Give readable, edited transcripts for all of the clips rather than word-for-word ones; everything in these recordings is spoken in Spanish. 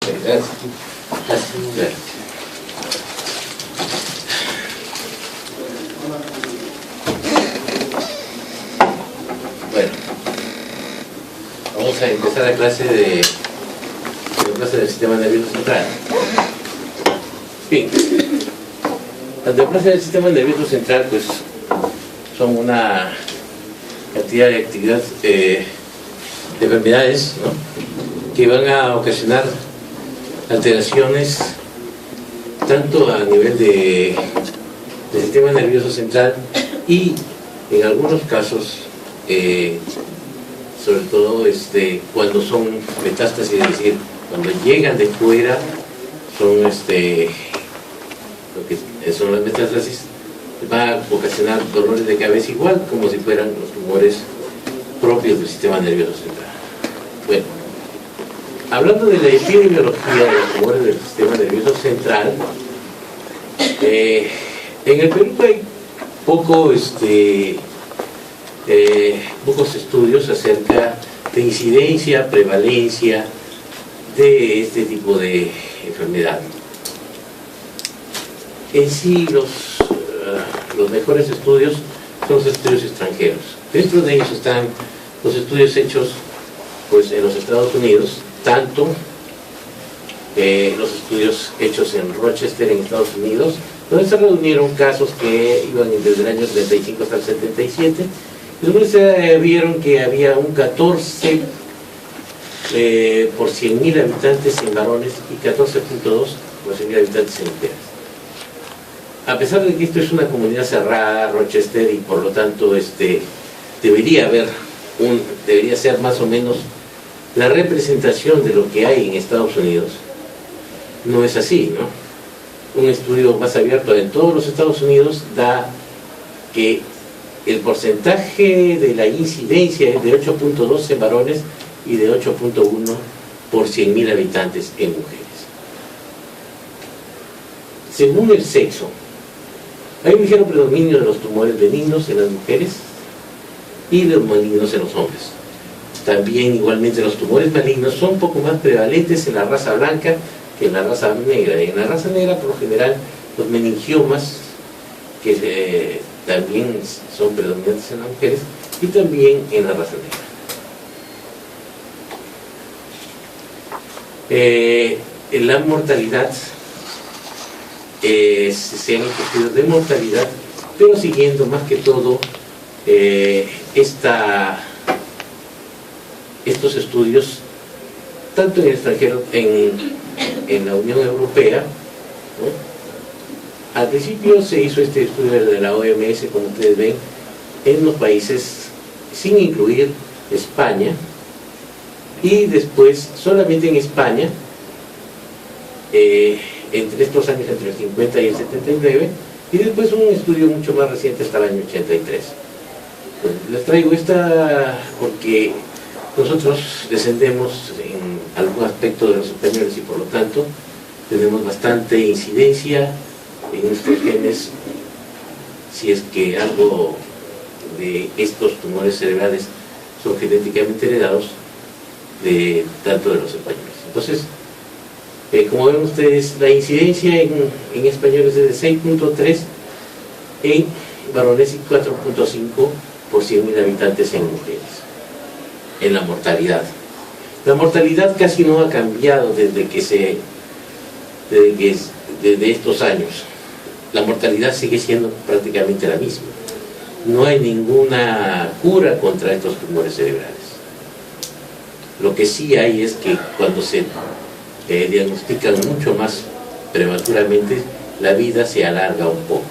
Gracias. Gracias. Bueno, vamos a empezar la clase del sistema nervioso central. Bien, las neoplasias del sistema nervioso central pues son una cantidad de actividades, de enfermedades, ¿no?, que van a ocasionar alteraciones tanto a nivel del sistema nervioso central y en algunos casos sobre todo cuando son metástasis, es decir, cuando llegan de fuera, son lo que son las metástasis, va a ocasionar dolores de cabeza igual como si fueran los tumores propios del sistema nervioso central. Bueno, hablando de la epidemiología de los tumores del sistema nervioso central, en el Perú hay pocos estudios acerca de incidencia, prevalencia de este tipo de enfermedad. En sí, los mejores estudios son los estudios extranjeros. Dentro de ellos están los estudios hechos pues, en los Estados Unidos, tanto los estudios hechos en Rochester, en Estados Unidos, donde se reunieron casos que iban desde el año 35 hasta el 77, y donde se vieron que había un 14 por 100.000 habitantes en varones y 14.2 por 100.000 habitantes en mujeres. A pesar de que esto es una comunidad cerrada, Rochester, y por lo tanto debería ser más o menos la representación de lo que hay en Estados Unidos, no es así, ¿no? Un estudio más abierto en todos los Estados Unidos da que el porcentaje de la incidencia es de 8.2 en varones y de 8.1 por 100.000 habitantes en mujeres. Según el sexo, hay un ligero predominio de los tumores benignos en las mujeres y de los malignos en los hombres. También igualmente los tumores malignos son un poco más prevalentes en la raza blanca que en la raza negra. En la raza negra, por lo general, los meningiomas, que también son predominantes en las mujeres, y también en la raza negra. La mortalidad, se han hecho estudios de mortalidad, pero siguiendo más que todo estos estudios, tanto en el extranjero, en la Unión Europea, ¿no? Al principio se hizo este estudio de la OMS, como ustedes ven, en los países sin incluir España, y después solamente en España, entre estos años, entre el 50 y el 79, y después un estudio mucho más reciente hasta el año 83. Pues les traigo esta porque nosotros descendemos en algún aspecto de los españoles y por lo tanto tenemos bastante incidencia en nuestros genes, si es que algo de estos tumores cerebrales son genéticamente heredados tanto de los españoles. Entonces, como ven ustedes, la incidencia en españoles es de 6.3 en varones y 4.5 por 100.000 habitantes en mujeres. En la mortalidad. La mortalidad casi no ha cambiado desde estos años. La mortalidad sigue siendo prácticamente la misma. No hay ninguna cura contra estos tumores cerebrales. Lo que sí hay es que cuando se diagnostican mucho más prematuramente, la vida se alarga un poco.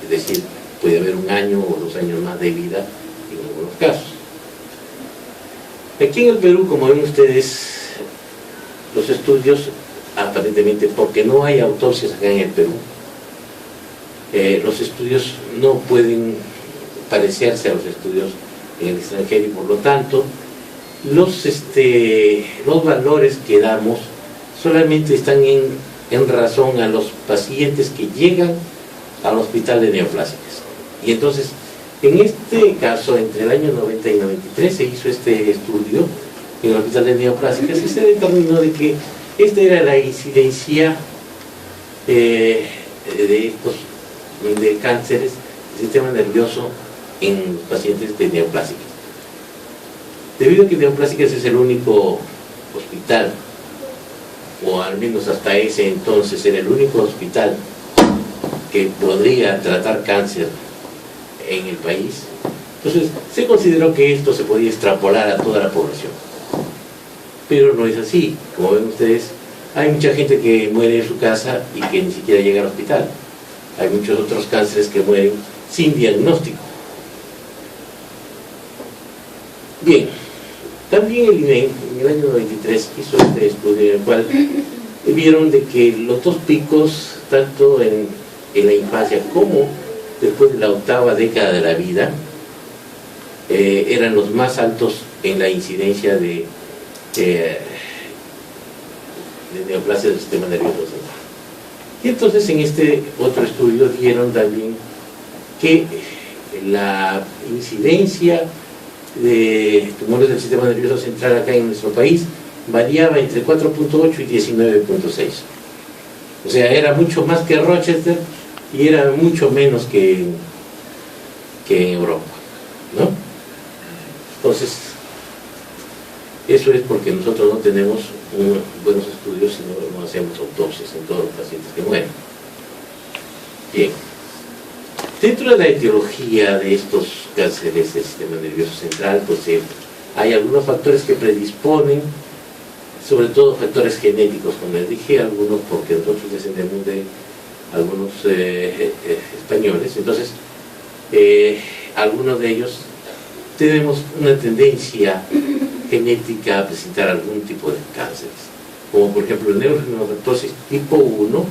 Es decir, puede haber 1 año o 2 años más de vida en algunos casos. Aquí en el Perú, como ven ustedes, los estudios, aparentemente, porque no hay autopsias acá en el Perú, los estudios no pueden parecerse a los estudios en el extranjero y por lo tanto los valores que damos solamente están en razón a los pacientes que llegan al hospital de neoplásicas. Y entonces, en este caso, entre el año 90 y 93 se hizo este estudio en el hospital de neoplásicas y se determinó de que Esta era la incidencia de cánceres del sistema nervioso en pacientes de neoplásicas. Debido a que neoplásicas es el único hospital, o al menos hasta ese entonces era el único hospital que podría tratar cáncer en el país, entonces se consideró que esto se podía extrapolar a toda la población. Pero no es así. Como ven ustedes, hay mucha gente que muere en su casa y que ni siquiera llega al hospital. Hay muchos otros cánceres que mueren sin diagnóstico. Bien, también el INEM en el año 93 hizo este estudio en el cual vieron de que los dos picos, tanto en la infancia como después de la octava década de la vida, eran los más altos en la incidencia de neoplasia del sistema nervioso central. Y entonces en este otro estudio dieron también que la incidencia de tumores del sistema nervioso central acá en nuestro país variaba entre 4.8 y 19.6. O sea, era mucho más que Rochester y era mucho menos que en Europa, ¿no? Entonces, eso es porque nosotros no tenemos buenos estudios y no hacemos autopsias en todos los pacientes que mueren. Bien. Dentro de la etiología de estos cánceres del sistema nervioso central, pues hay algunos factores que predisponen, sobre todo factores genéticos, como les dije, algunos porque nosotros descendemos de algunos españoles, entonces algunos de ellos tenemos una tendencia genética a presentar algún tipo de cánceres, como por ejemplo el neurofibromatosis tipo 1,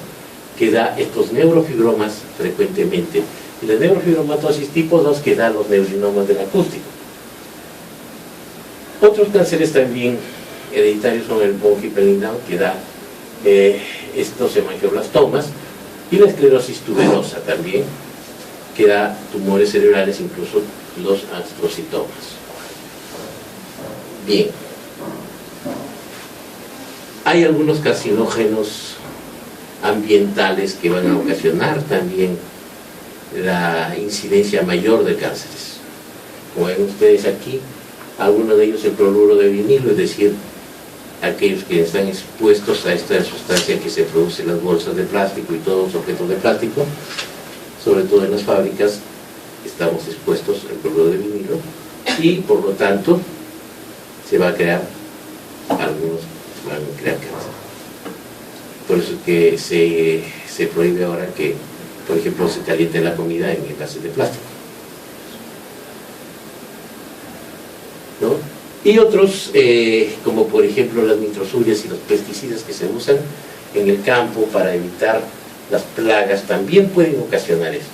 que da estos neurofibromas frecuentemente, y la neurofibromatosis tipo 2, que da los neurinomas del acústico. Otros cánceres también hereditarios son el von Hippel-Lindau, que da estos hemangioblastomas, y la esclerosis tuberosa también, que da tumores cerebrales, incluso los astrocitomas. Bien, hay algunos carcinógenos ambientales que van a ocasionar también la incidencia mayor de cánceres. Como ven ustedes aquí, algunos de ellos el cloruro de vinilo, es decir, aquellos que están expuestos a esta sustancia que se produce en las bolsas de plástico y todos los objetos de plástico, sobre todo en las fábricas, estamos expuestos al cloruro de vinilo y por lo tanto se va a crear, algunos van a crear cáncer. Por eso es que se prohíbe ahora que, por ejemplo, se caliente la comida en envases de plástico, ¿no? Y otros, como por ejemplo las nitrosurias y los pesticidas que se usan en el campo para evitar las plagas, también pueden ocasionar esto.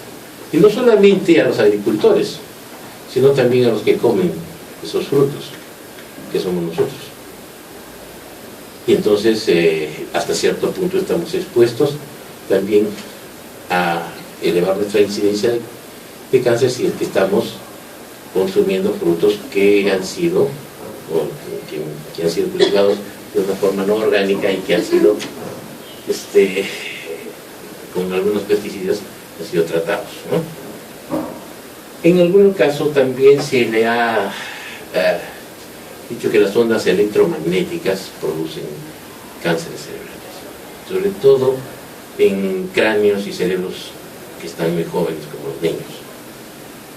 Y no solamente a los agricultores, sino también a los que comen esos frutos, que somos nosotros. Y entonces, hasta cierto punto estamos expuestos también a elevar nuestra incidencia de cáncer si es que estamos consumiendo frutos que han sido que han sido cultivados de una forma no orgánica y que han sido con algunos pesticidas han sido tratados, ¿no? En algún caso también se le ha dicho que las ondas electromagnéticas producen cánceres cerebrales, sobre todo en cráneos y cerebros que están muy jóvenes, como los niños.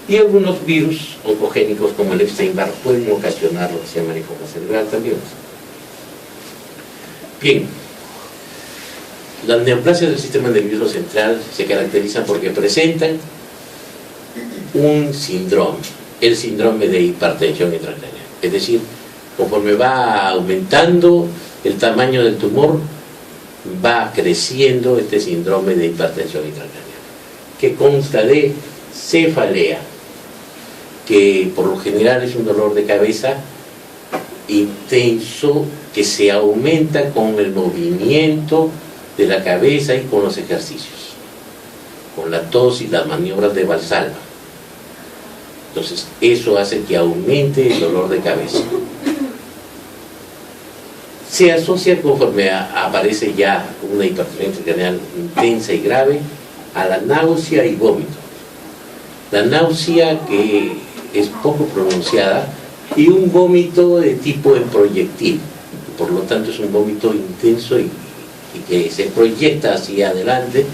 Y algunos virus oncogénicos como el Epstein-Barr pueden ocasionar lo que se llama linfoma cerebral también. Bien, las neoplasias del sistema nervioso central se caracterizan porque presentan un síndrome, el síndrome de hipertensión intracraneal. Es decir, conforme va aumentando el tamaño del tumor, va creciendo este síndrome de hipertensión intracraneal, que consta de cefalea, que por lo general es un dolor de cabeza intenso que se aumenta con el movimiento de la cabeza y con los ejercicios, con la tos y las maniobras de Valsalva. Entonces eso hace que aumente el dolor de cabeza. se asocia conforme aparece ya una hipertensión intracraneal intensa y grave a la náusea y vómito. La náusea que es poco pronunciada y un vómito de tipo en proyectil, por lo tanto es un vómito intenso y que se proyecta hacia adelante,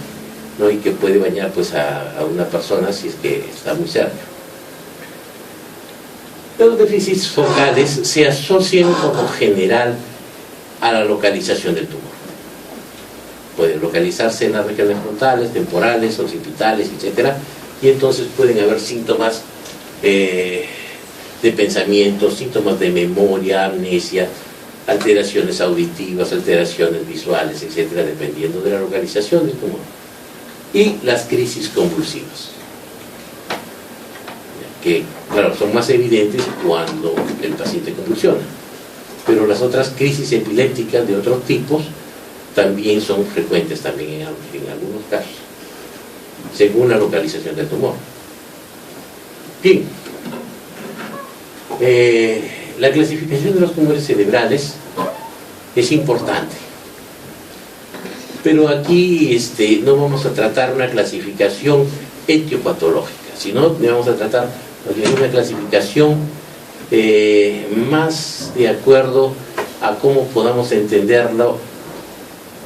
¿no? Y que puede bañar pues a una persona si es que está muy cerca. Los déficits focales se asocian por lo general a la localización del tumor. Puede localizarse en las regiones frontales, temporales, occipitales, etc. Y entonces pueden haber síntomas de pensamiento, síntomas de memoria, amnesia, alteraciones auditivas, alteraciones visuales, etc., dependiendo de la localización del tumor. Y las crisis convulsivas, que, claro, son más evidentes cuando el paciente convulsiona, pero las otras crisis epilépticas de otros tipos también son frecuentes también en algunos casos, según la localización del tumor. Bien, la clasificación de los tumores cerebrales es importante, pero aquí no vamos a tratar una clasificación etiopatológica, sino vamos a tratar una clasificación más de acuerdo a cómo podamos entenderlo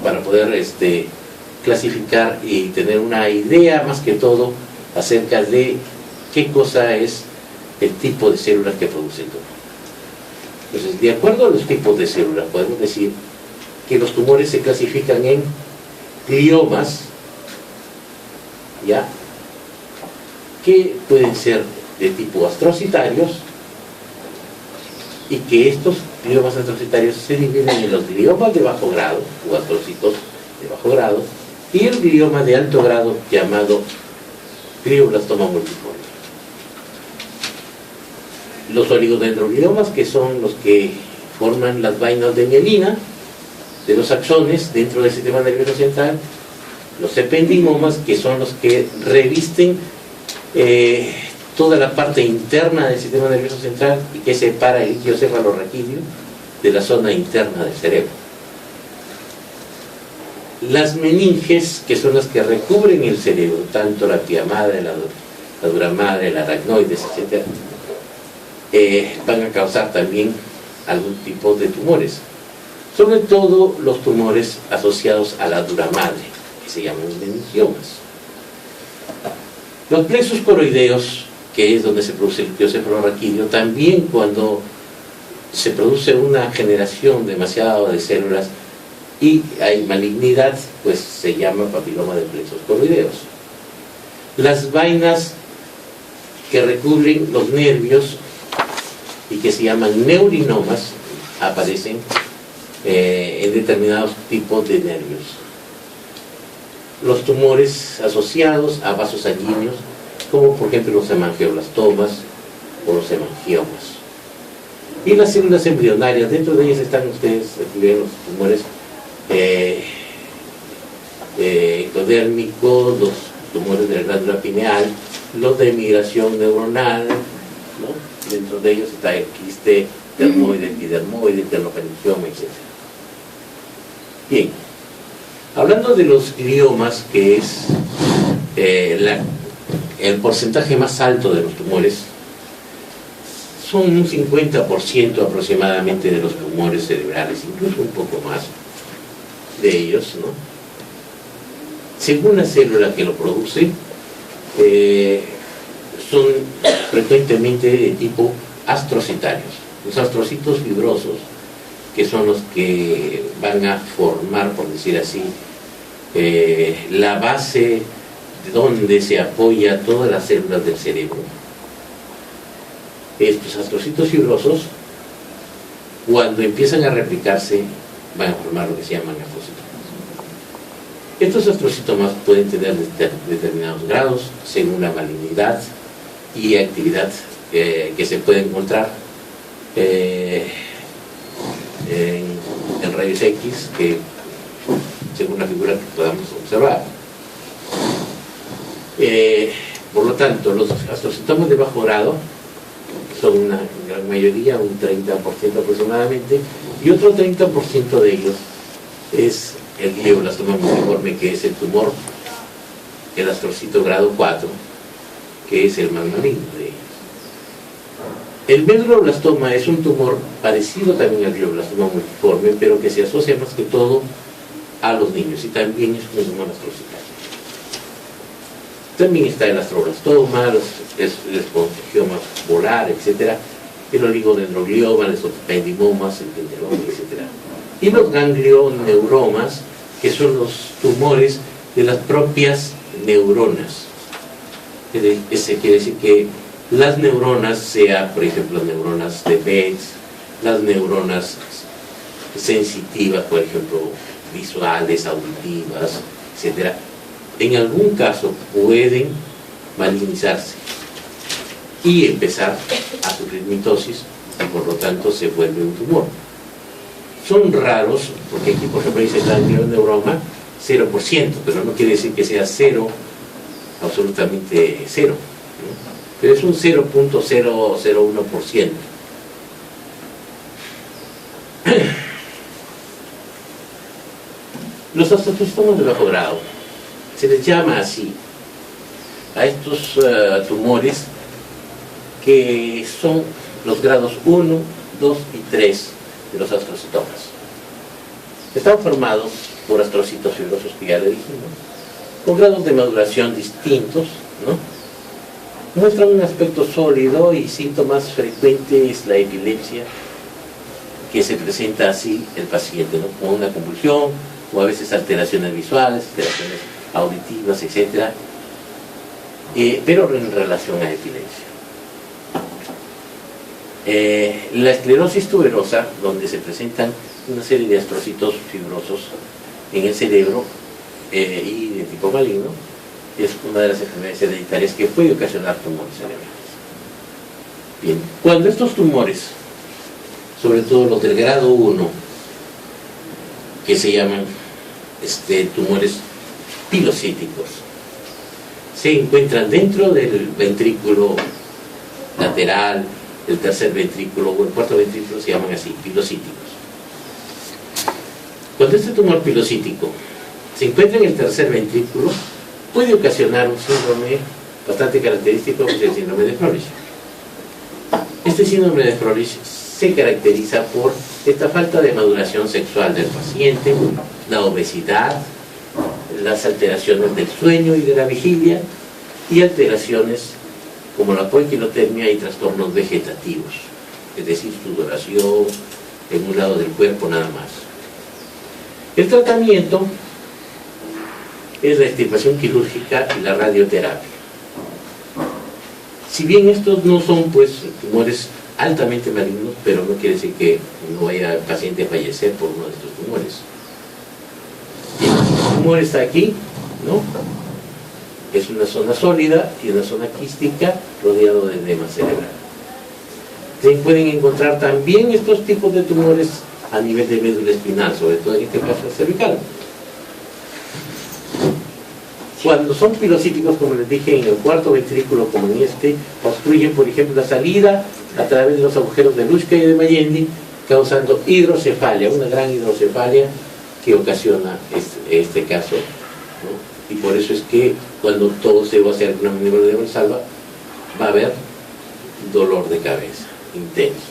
para poder clasificar y tener una idea más que todo acerca de qué cosa es el tipo de células que produce el tumor. Entonces, de acuerdo a los tipos de células, podemos decir que los tumores se clasifican en gliomas, ¿ya?, que pueden ser de tipo astrocitarios, y que estos gliomas astrocitarios se dividen en los gliomas de bajo grado, o astrocitos de bajo grado, y el glioma de alto grado llamado glioblastoma multiforme. Los oligodendrogliomas, que son los que forman las vainas de mielina de los axones dentro del sistema nervioso central. Los ependimomas, que son los que revisten toda la parte interna del sistema nervioso central y que separa el líquido cefalorraquídeo de la zona interna del cerebro. Las meninges, que son las que recubren el cerebro, tanto la pía madre, la dura madre, el aracnoides, etc., van a causar también algún tipo de tumores, sobre todo los tumores asociados a la dura madre, que se llaman meningiomas. Los plexos coroideos, que es donde se produce el líquido cefalorraquídeo, también cuando se produce una generación demasiada de células y hay malignidad, pues se llama papiloma de plexos coroideos. Las vainas que recubren los nervios y que se llaman neurinomas aparecen en determinados tipos de nervios. Los tumores asociados a vasos sanguíneos, como por ejemplo los hemangioblastomas o los hemangiomas. Y las células embrionarias, dentro de ellas están ustedes, aquí ven los tumores ectodérmicos, los tumores de la glándula pineal, los de migración neuronal, ¿no? Dentro de ellos está el quiste dermoide, epidermoide, ternopangioma, etc. Bien, hablando de los gliomas, que es el porcentaje más alto de los tumores, son un 50% aproximadamente de los tumores cerebrales, incluso un poco más de ellos, ¿no? Según la célula que lo produce, son frecuentemente de tipo astrocitarios. Los astrocitos fibrosos, que son los que van a formar, por decir así, la base de donde se apoya todas las células del cerebro. Estos astrocitos fibrosos, cuando empiezan a replicarse, van a formar lo que se llaman astrocitos. Estos astrocitomas pueden tener determinados grados según la malignidad y actividad que se puede encontrar en rayos X, que según la figura que podamos observar. Por lo tanto, los astrocitomas de bajo grado son una gran mayoría, un 30% aproximadamente, Y otro 30% de ellos es el glioblastoma multiforme, que es el tumor, el astrocito grado 4, que es el más maligno de ellos. El medulloblastoma es un tumor parecido también al glioblastoma multiforme, pero que se asocia más que todo a los niños, y también es un tumor astrocitario. También está el astroblastoma, el espongioma volar, etc., el oligodendroglioma, los ependimomas, el penderoma, etc. Y los ganglioneuromas, que son los tumores de las propias neuronas. Ese quiere decir que las neuronas, sea por ejemplo las neuronas de Betz, las neuronas sensitivas, por ejemplo visuales, auditivas, etc., en algún caso pueden malignizarse y empezar a sufrir mitosis, y por lo tanto se vuelve un tumor. Son raros, porque aquí por ejemplo dice ganglioneuroma 0%, pero no quiere decir que sea cero, absolutamente cero, ¿no? Pero es un 0.001%. Los astrocytomas de bajo grado se les llama así a estos tumores que son los grados 1, 2 y 3 de los astrocitomas. Están formados por astrocitos fibrosos, que ya le dijimos, con grados de maduración distintos, ¿no? Muestran un aspecto sólido, y síntomas frecuentes la epilepsia, que se presenta así el paciente, ¿no? Con una convulsión, o a veces alteraciones visuales, alteraciones auditivas, etc., pero en relación a epilepsia. La esclerosis tuberosa, donde se presentan una serie de astrocitos fibrosos en el cerebro y de tipo maligno, es una de las enfermedades hereditarias que puede ocasionar tumores cerebrales. Bien, cuando estos tumores, sobre todo los del grado 1, que se llaman tumores pilocíticos, se encuentran dentro del ventrículo lateral, el tercer ventrículo o el cuarto ventrículo, se llaman así, pilocíticos. Cuando este tumor pilocítico se encuentra en el tercer ventrículo, puede ocasionar un síndrome bastante característico, que es el síndrome de Froelich. Este síndrome de Froelich se caracteriza por esta falta de maduración sexual del paciente, la obesidad, las alteraciones del sueño y de la vigilia, y alteraciones como la poiquilotermia y trastornos vegetativos, es decir, sudoración en un lado del cuerpo nada más. El tratamiento es la extirpación quirúrgica y la radioterapia. Si bien estos no son pues tumores altamente malignos, pero no quiere decir que no vaya el paciente a fallecer por uno de estos tumores. El tumor está aquí, ¿no? Es una zona sólida y una zona quística rodeado de edema cerebral. Se pueden encontrar también estos tipos de tumores a nivel de médula espinal, sobre todo en este caso cervical. Cuando son pilocíticos, como les dije, en el cuarto ventrículo, como en este, obstruyen, por ejemplo, la salida a través de los agujeros de Luschka y de Magendie, causando hidrocefalia, una gran hidrocefalia que ocasiona este caso, ¿no? Y por eso es que cuando todo se va a hacer una maniobra de Valsalva, va a haber dolor de cabeza intenso.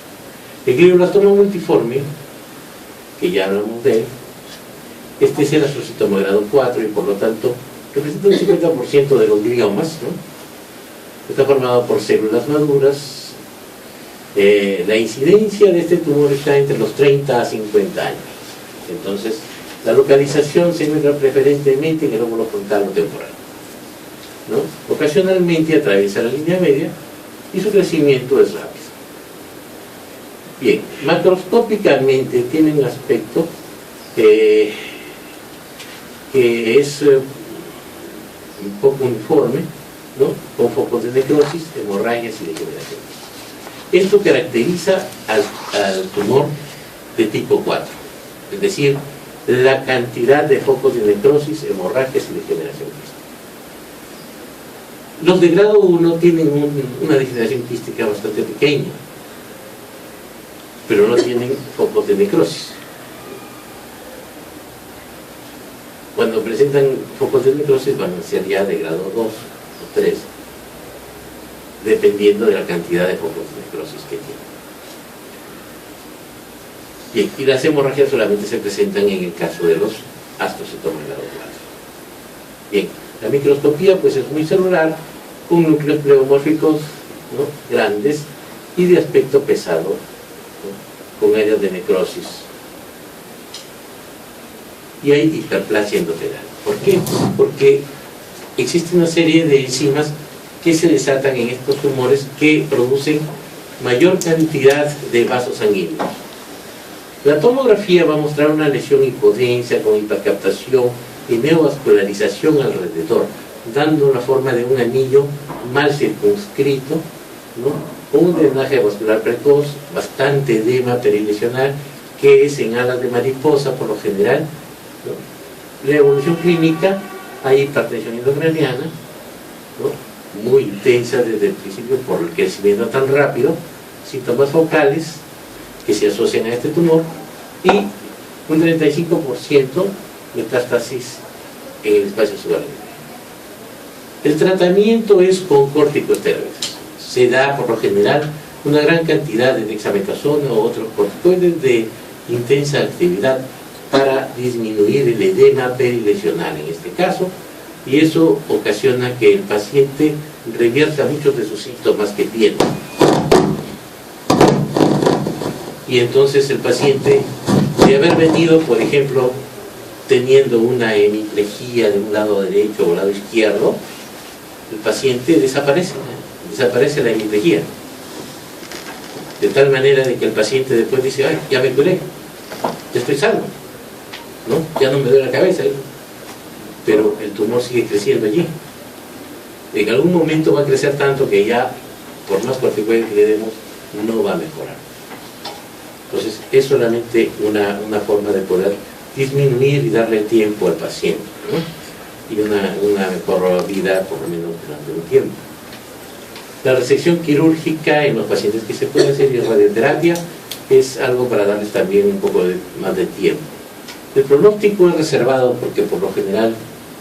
El glioblastoma multiforme, que ya hablamos de él, este es el astrocitoma grado 4 y por lo tanto representa un 50% de los gliomas, ¿no? Está formado por células maduras. La incidencia de este tumor está entre los 30 a 50 años. Entonces, la localización se encuentra preferentemente en el lóbulo frontal o temporal, ¿no? Ocasionalmente atraviesa la línea media y su crecimiento es rápido. Bien, macroscópicamente tiene un aspecto que es un poco uniforme, ¿no? Con focos de necrosis, hemorragias y degeneración. Esto caracteriza al tumor de tipo 4, es decir, la cantidad de focos de necrosis, hemorragias y degeneración quística. Los de grado 1 tienen una degeneración quística bastante pequeña. pero no tienen focos de necrosis. Cuando presentan focos de necrosis van a ser ya de grado 2 o 3, dependiendo de la cantidad de focos de necrosis que tienen. Bien, y las hemorragias solamente se presentan en el caso de los astrocytomas grado 4. Bien, la microscopía pues es muy celular, con núcleos pleomórficos, ¿no?, grandes y de aspecto pesado, ¿no?, con áreas de necrosis. Y hay hiperplasia endotelal. ¿Por qué? Porque existe una serie de enzimas que se desatan en estos tumores que producen mayor cantidad de vasos sanguíneos. La tomografía va a mostrar una lesión hipodensa con hipercaptación y neovascularización alrededor, dando la forma de un anillo mal circunscrito, ¿no?, con un drenaje vascular precoz, bastante edema perilesional, que es en alas de mariposa por lo general, ¿no? La evolución clínica, hay hipertensión endocraniana, ¿no?, muy intensa desde el principio por el crecimiento tan rápido, síntomas focales que se asocian a este tumor y un 35% metástasis en el espacio subaracnoideo. El tratamiento es con corticosteroides. Se da por lo general una gran cantidad de dexametasona o otros corticoides de intensa actividad para disminuir el edema perilesional en este caso, y eso ocasiona que el paciente revierta muchos de sus síntomas que tiene. Y entonces el paciente, de haber venido, por ejemplo, teniendo una hemiplegia de un lado derecho o lado izquierdo, el paciente desaparece la hemiplegia. De tal manera de que el paciente después dice, ay, ya me curé, ya estoy sano, ¿no?, ya no me duele la cabeza, pero el tumor sigue creciendo allí. En algún momento va a crecer tanto que ya, por más corticoides que le demos, no va a mejorar. Entonces, es solamente una forma de poder disminuir y darle tiempo al paciente, ¿no?, y una mejor vida, por lo menos durante un tiempo. La resección quirúrgica en los pacientes que se puede hacer y radioterapia es algo para darles también un poco más de tiempo. El pronóstico es reservado porque por lo general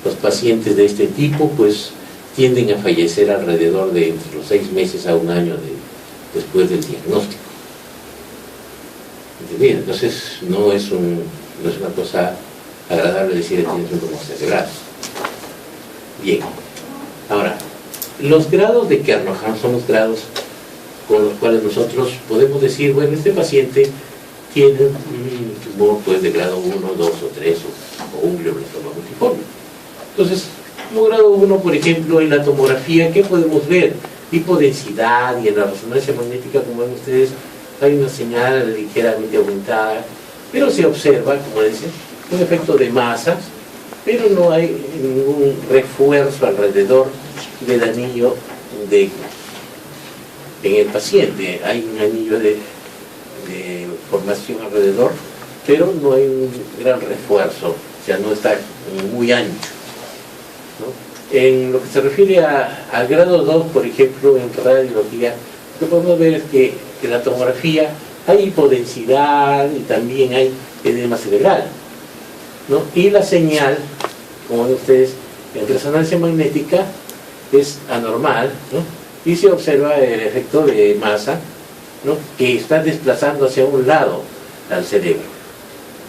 los pacientes de este tipo pues tienden a fallecer alrededor de entre los 6 meses a un año después del diagnóstico. ¿Entendido? Entonces no es una cosa agradable decir que tienes un tumor cerebral. Bien, ahora, los grados de Kernohan son los grados con los cuales nosotros podemos decir, bueno, este paciente tiene un tumor pues de grado 1, 2 o 3 o un glioblastoma multiforme. Entonces, como grado 1, por ejemplo, en la tomografía, ¿qué podemos ver? Hipodensidad, y en la resonancia magnética, como ven ustedes, hay una señal ligeramente aumentada, pero se observa, como dicen, un efecto de masa, pero no hay ningún refuerzo alrededor del anillo en el paciente. Hay un anillo de formación alrededor, pero no hay un gran refuerzo, o sea, no está muy ancho, ¿no? En lo que se refiere al grado 2, por ejemplo, en radiología, lo que podemos ver es que en la tomografía hay hipodensidad y también hay edema cerebral, ¿no? Y la señal, como ven ustedes, en resonancia magnética es anormal, ¿no? Y se observa el efecto de masa, ¿no?, que está desplazando hacia un lado al cerebro.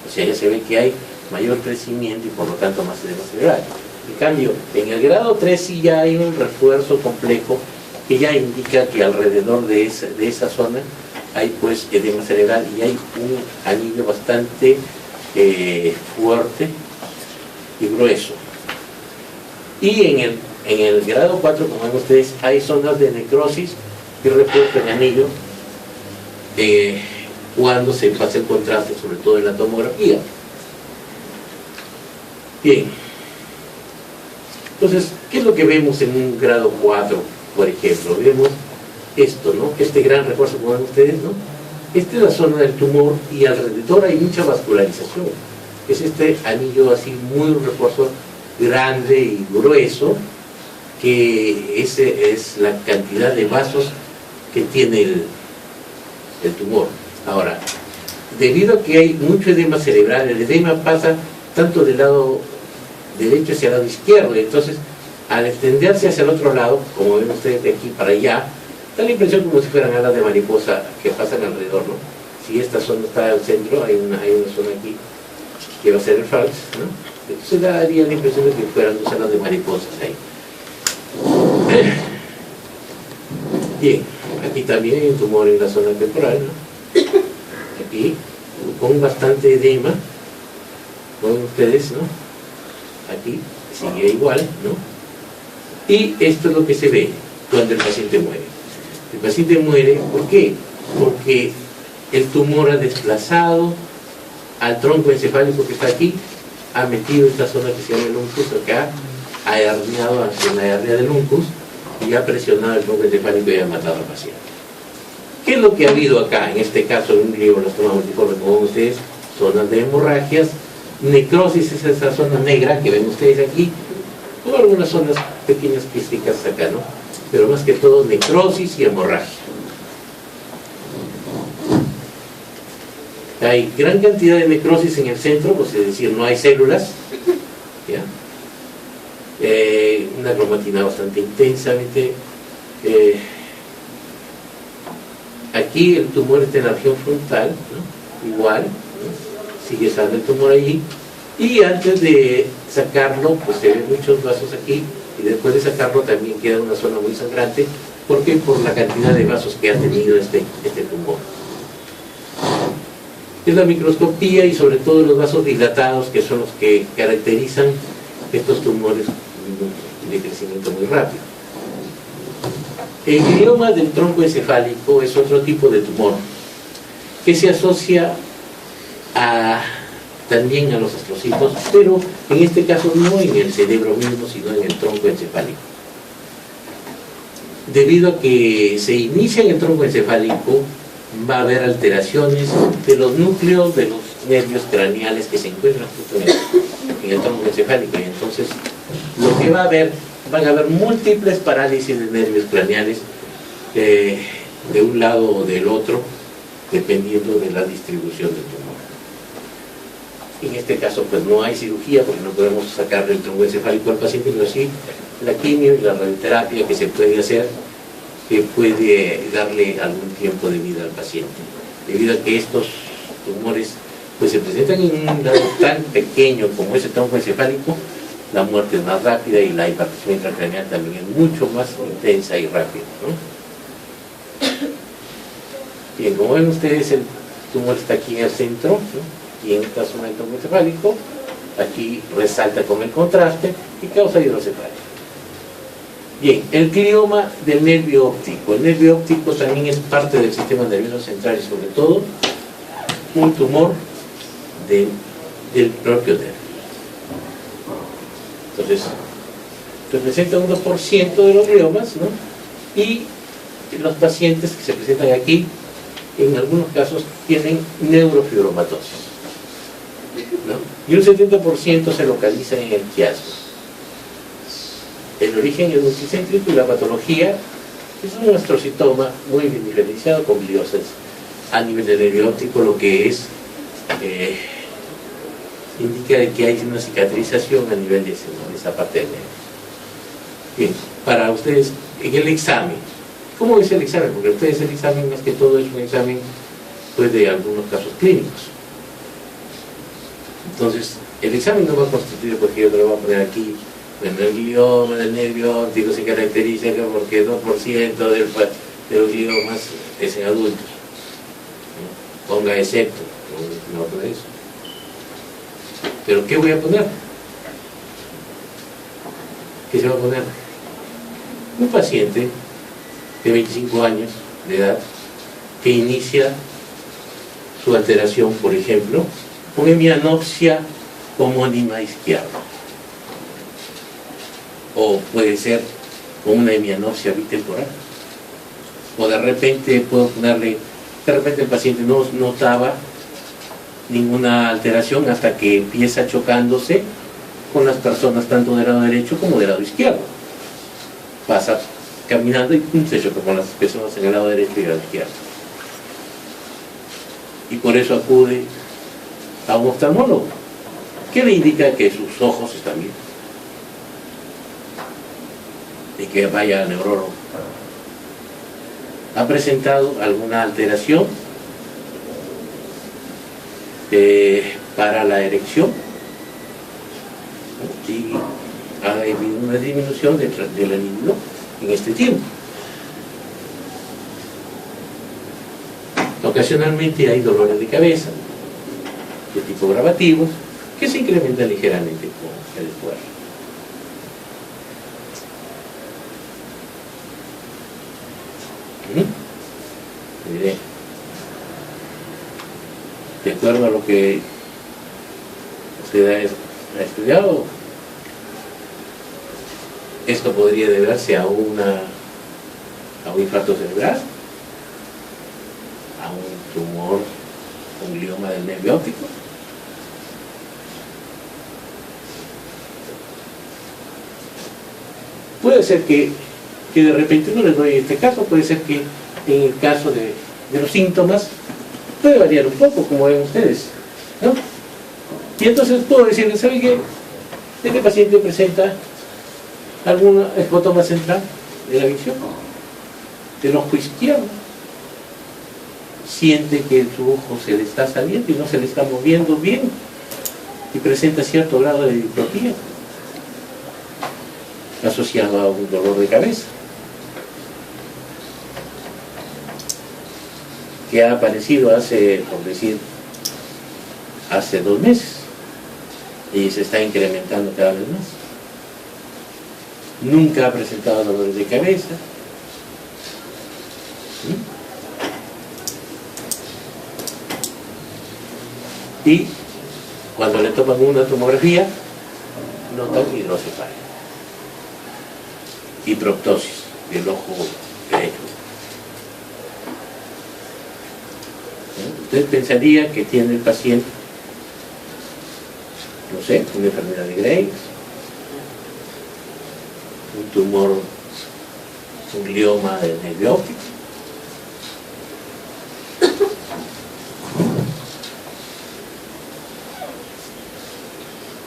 O sea, ya se ve que hay mayor crecimiento y por lo tanto más edema cerebral. En cambio, en el grado 3 sí ya hay un refuerzo complejo que ya indica que alrededor de esa zona hay pues edema cerebral y hay un anillo bastante fuerte y grueso. Y en el grado 4, como ven ustedes, hay zonas de necrosis y refuerzo en anillo cuando se pasa el contraste, sobre todo en la tomografía. Bien, entonces, ¿qué es lo que vemos en un grado 4, por ejemplo? Vemos esto, ¿no? Este gran refuerzo, como ven ustedes, ¿no? Esta es la zona del tumor y alrededor hay mucha vascularización. Es este anillo así, muy refuerzo grande y grueso, que es la cantidad de vasos que tiene el tumor. Ahora, debido a que hay mucho edema cerebral, el edema pasa tanto del lado derecho hacia el lado izquierdo, entonces al extenderse hacia el otro lado, como ven ustedes de aquí para allá, da la impresión como si fueran alas de mariposa que pasan alrededor, ¿no? Si esta zona está al centro, hay una zona aquí que va a ser el falx, ¿no? Entonces daría la impresión de que fueran dos alas de mariposas ahí. Bien, aquí también hay un tumor en la zona temporal, ¿no? Aquí, con bastante edema, con ustedes, ¿no? Aquí sigue igual, ¿no? Y esto es lo que se ve cuando el paciente muere. El paciente muere, ¿por qué? Porque el tumor ha desplazado al tronco encefálico que está aquí, ha metido esta zona que se llama el uncus acá, ha herniado hacia la hernia del uncus y ha presionado el tronco encefálico y ha matado al paciente. ¿Qué es lo que ha habido acá? En este caso, en un glioblastoma multiforme, como ven ustedes, zonas de hemorragias, necrosis es esa zona negra que ven ustedes aquí, o algunas zonas pequeñas quísticas acá, ¿no? Pero más que todo necrosis y hemorragia. Hay gran cantidad de necrosis en el centro, pues es decir, no hay células, ¿ya? Una cromatina bastante intensamente. Aquí el tumor está en la región frontal, ¿no? Igual, ¿no? Sigue estando el tumor allí, y antes de sacarlo, pues se ven muchos vasos aquí, y después de sacarlo también queda una zona muy sangrante, porque por la cantidad de vasos que ha tenido este tumor. Es la microscopía y sobre todo los vasos dilatados, que son los que caracterizan estos tumores de crecimiento muy rápido. El glioma del tronco encefálico es otro tipo de tumor que se asocia también a los astrocitos, pero en este caso no en el cerebro mismo, sino en el tronco encefálico. Debido a que se inicia en el tronco encefálico, va a haber alteraciones de los núcleos de los nervios craneales que se encuentran justo en el tronco encefálico, y entonces lo que van a haber múltiples parálisis de nervios craneales de un lado o del otro, dependiendo de la distribución del tumor. En este caso pues no hay cirugía porque no podemos sacar el tronco encefálico al paciente, pero sí la quimio y la radioterapia que se puede hacer, que puede darle algún tiempo de vida al paciente, debido a que estos tumores pues se presentan en un grado tan pequeño como ese tronco encefálico. La muerte es más rápida y la impactación intracraneal también es mucho más intensa y rápida, ¿no? Bien, como ven ustedes, el tumor está aquí en el centro, ¿no? Y en esta zona del tronco encefálico, aquí resalta con el contraste y causa hidrocefalia. Bien, el glioma del nervio óptico. El nervio óptico también es parte del sistema nervioso central y sobre todo un tumor del propio nervio. Entonces, representa un 2% de los gliomas, ¿no? Y los pacientes que se presentan aquí, en algunos casos, tienen neurofibromatosis, ¿no? Y un 70% se localiza en el quiasma. El origen es multicéntrico y la patología es un astrocitoma muy bien diferenciado con gliosas a nivel del nervio óptico, lo que es indica que hay una cicatrización a nivel de esa parte del nervio. Bien, para ustedes, en el examen, ¿cómo es el examen? Porque ustedes el examen más que todo es un examen pues, de algunos casos clínicos. Entonces, el examen no va a constituir, porque yo te lo voy a poner aquí, bueno, el glioma del nervio óptico se caracteriza porque 2% de los gliomas es en adultos. ¿No? Ponga excepto, no va a poner eso. ¿Pero qué voy a poner? ¿Qué se va a poner? Un paciente de 25 años de edad que inicia su alteración, por ejemplo, con hemianopsia homónima izquierda. O puede ser con una hemianopsia bitemporal. O de repente puedo ponerle, de repente el paciente no notaba ninguna alteración hasta que empieza chocándose con las personas tanto del lado derecho como del lado izquierdo. Pasa caminando y se choca con las personas en el lado derecho y el lado izquierdo. y por eso acude a un oftalmólogo, que le indica que sus ojos están bien y que vaya al neurólogo. ¿Ha presentado alguna alteración para la erección? Y ha habido una disminución de la libido en este tiempo. Ocasionalmente hay dolores de cabeza de tipo gravativos que se incrementan ligeramente con el esfuerzo. Mire, de acuerdo a lo que usted ha estudiado, esto podría deberse a un infarto cerebral, a un tumor, un glioma del nervio óptico. Puede ser que de repente, no les doy este caso, puede ser que en el caso de los síntomas puede variar un poco, como ven ustedes, ¿no? Y entonces puedo decirles, ¿saben qué? Este paciente presenta algún escotoma central de la visión, del ojo izquierdo. Siente que su ojo se le está saliendo y no se le está moviendo bien y presenta cierto grado de diplopía asociado a un dolor de cabeza que ha aparecido hace, por decir, hace 2 meses y se está incrementando cada vez más. Nunca ha presentado dolores de cabeza. Y cuando le toman una tomografía, notan hidrocefalia y proptosis del ojo derecho. Usted pensaría que tiene el paciente, no sé, una enfermedad de Graves, un tumor, un glioma del nervio óptico.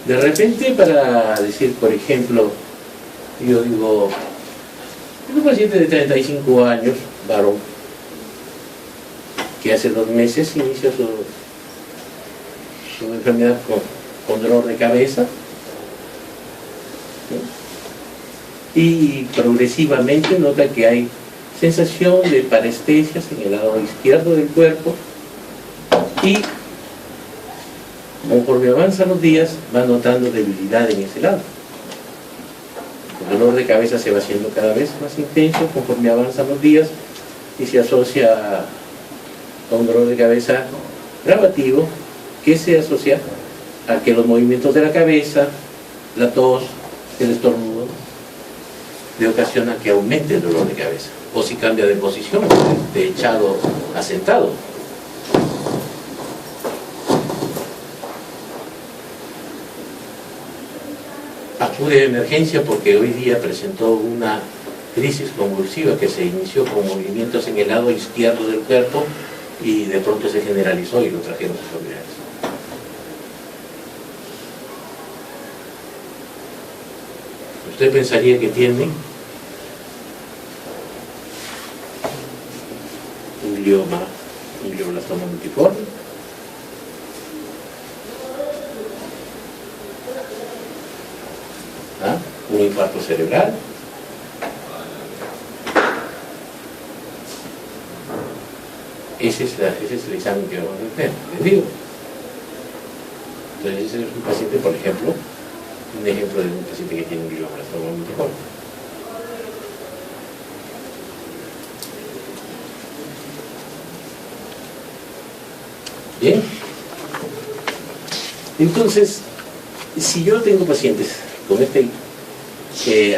De repente, para decir, por ejemplo, yo digo, es un paciente de 35 años, varón, que hace 2 meses inicia su enfermedad con dolor de cabeza, ¿sí? Y progresivamente nota que hay sensación de parestesias en el lado izquierdo del cuerpo y conforme avanzan los días va notando debilidad en ese lado. El dolor de cabeza se va haciendo cada vez más intenso conforme avanzan los días y se asocia a un dolor de cabeza gravativo que se asocia a que los movimientos de la cabeza, la tos, el estornudo, le ocasiona que aumente el dolor de cabeza. O si cambia de posición, de echado a sentado. Acude de emergencia porque hoy día presentó una crisis convulsiva que se inició con movimientos en el lado izquierdo del cuerpo y de pronto se generalizó y lo trajeron sus familiares. ¿Usted pensaría que tiene un glioblastoma multiforme? Un infarto cerebral? Ese es el examen que vamos a hacer, les digo. Entonces ese es un paciente, por ejemplo, un ejemplo de un paciente que tiene un glioblastoma multiforme. Bien. Entonces, si yo tengo pacientes con esta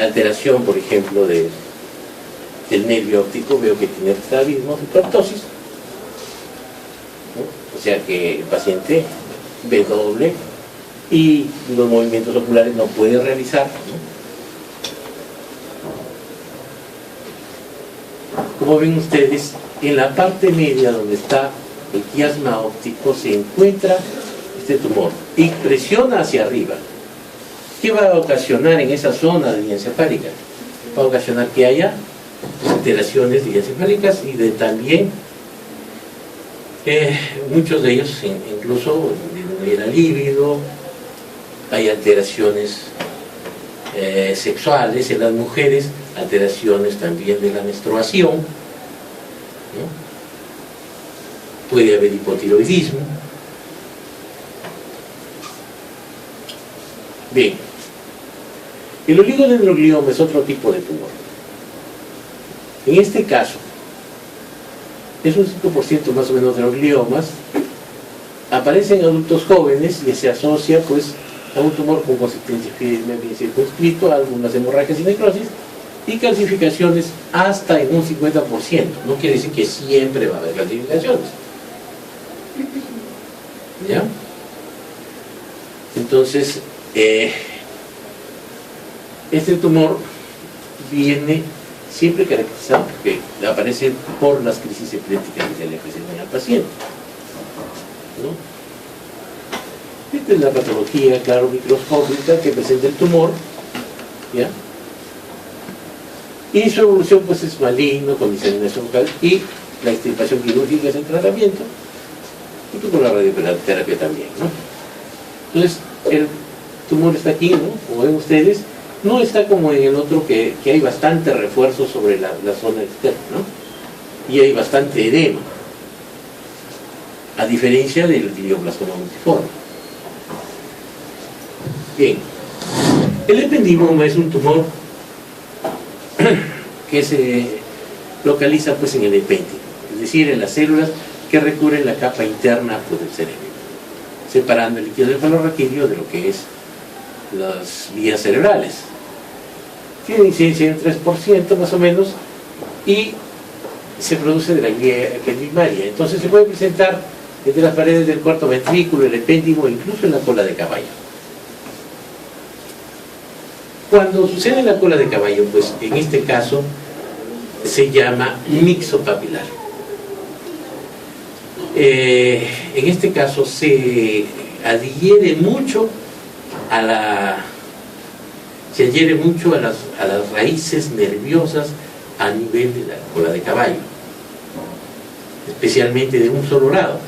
alteración, por ejemplo, del nervio óptico, veo que tiene estrabismo y proptosis, ¿no? O sea que el paciente ve doble y los movimientos oculares no puede realizar, ¿no? Como ven ustedes, en la parte media donde está el quiasma óptico, se encuentra este tumor y presiona hacia arriba. ¿Qué va a ocasionar en esa zona de vía encefálica? Va a ocasionar que haya alteraciones de vías encefálicas y también muchos de ellos incluso disminuye la libido, hay alteraciones sexuales en las mujeres, alteraciones también de la menstruación, ¿no? Puede haber hipotiroidismo. Bien, el oligodendroglioma es otro tipo de tumor. En este caso, es un 5% más o menos de los gliomas, aparece en adultos jóvenes y se asocia pues a un tumor con consistencia firme, bien circunscrito, a algunas hemorragias y necrosis y calcificaciones hasta en un 50%. No quiere decir que siempre va a haber calcificaciones. ¿Ya? Entonces, este tumor viene siempre caracterizado porque aparece por las crisis epilépticas que se le presentan al paciente, ¿no? Esta es la patología, claro, microscópica que presenta el tumor, ¿ya? Y su evolución pues es maligno, con diseminación focal, y la extirpación quirúrgica es el tratamiento, junto con la radioterapia también, ¿no? Entonces, el tumor está aquí, ¿no? Como ven ustedes, no está como en el otro que hay bastante refuerzo sobre la zona externa, ¿no? Y hay bastante edema, a diferencia del glioblastoma multiforme. Bien, el ependimoma es un tumor que se localiza pues en el epéndice, es decir, en las células que recubren la capa interna pues, del cerebro, separando el líquido cefalorraquídeo de lo que es las vías cerebrales. Tiene incidencia del 3% más o menos y se produce de la guía primaria. Entonces se puede presentar entre las paredes del cuarto ventrículo, el epéndimo e incluso en la cola de caballo. Cuando sucede en la cola de caballo, pues en este caso se llama mixopapilar. En este caso se adhiere mucho a las raíces nerviosas a nivel de la cola de caballo, especialmente de un solo lado.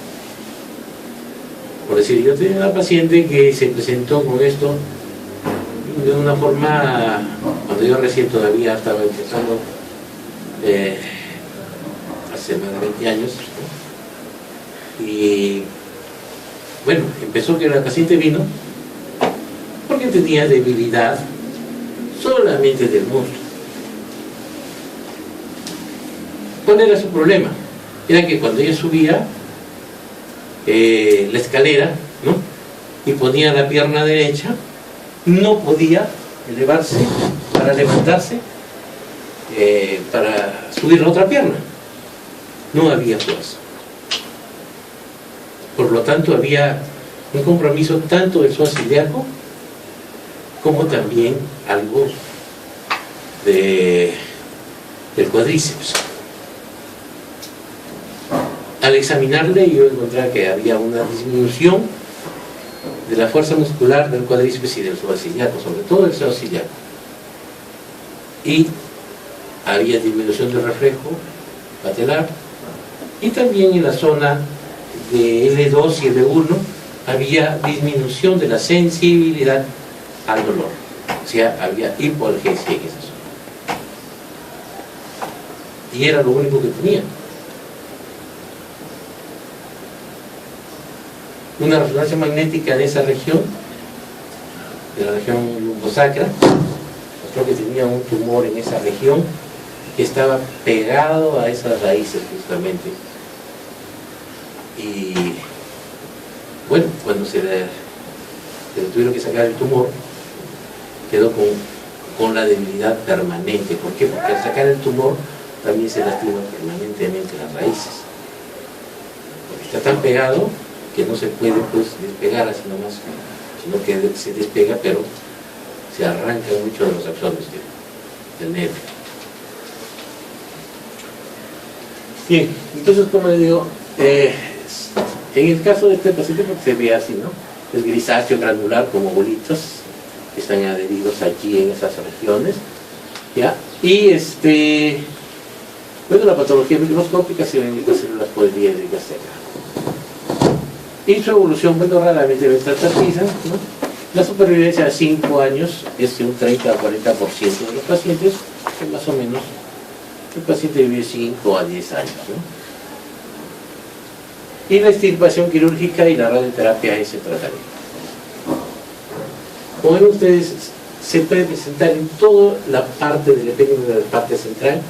Por decir, yo tenía una paciente que se presentó con esto de una forma, cuando yo recién todavía estaba empezando, hace más de 20 años, ¿no? Y bueno, empezó que la paciente vino porque tenía debilidad solamente del muslo. ¿Cuál era su problema? Era que cuando ella subía la escalera, ¿no? Y ponía la pierna derecha, no podía elevarse para levantarse, para subir la otra pierna. No había fuerza. Por lo tanto, había un compromiso tanto del psoas ilíaco como también algo del cuádriceps. Al examinarle, yo encontré que había una disminución de la fuerza muscular del cuádriceps y del psoas ilíaco, sobre todo del psoas ilíaco. Y había disminución del reflejo patelar, y también en la zona de L2 y L1 había disminución de la sensibilidad al dolor, o sea, había hipoalgesia en esa zona. Y era lo único que tenía. Una resonancia magnética de esa región, de la región lumbosacra, mostró que tenía un tumor en esa región que estaba pegado a esas raíces justamente. Y bueno, cuando se le tuvieron que sacar el tumor, quedó con la debilidad permanente. ¿Por qué? Porque al sacar el tumor también se lastima permanentemente las raíces, porque está tan pegado que no se puede pues despegar así nomás, sino que se despega, pero se arrancan mucho de los axones del nervio. Bien, entonces, como le digo, meninges. En el caso de este paciente, porque se ve así, ¿no? Es grisáceo granular como bolitas que están adheridos allí en esas regiones, ¿ya? Y bueno, la patología microscópica se ven en las células poliédricas acá. Y su evolución, bueno, raramente metastatiza, ¿no? La supervivencia a 5 años es de un 30 a 40% de los pacientes, que más o menos el paciente vive 5 a 10 años, ¿no? Y la extirpación quirúrgica y la radioterapia es el tratamiento. Como ven ustedes, se puede presentar en toda la parte del epéndice, de la parte central,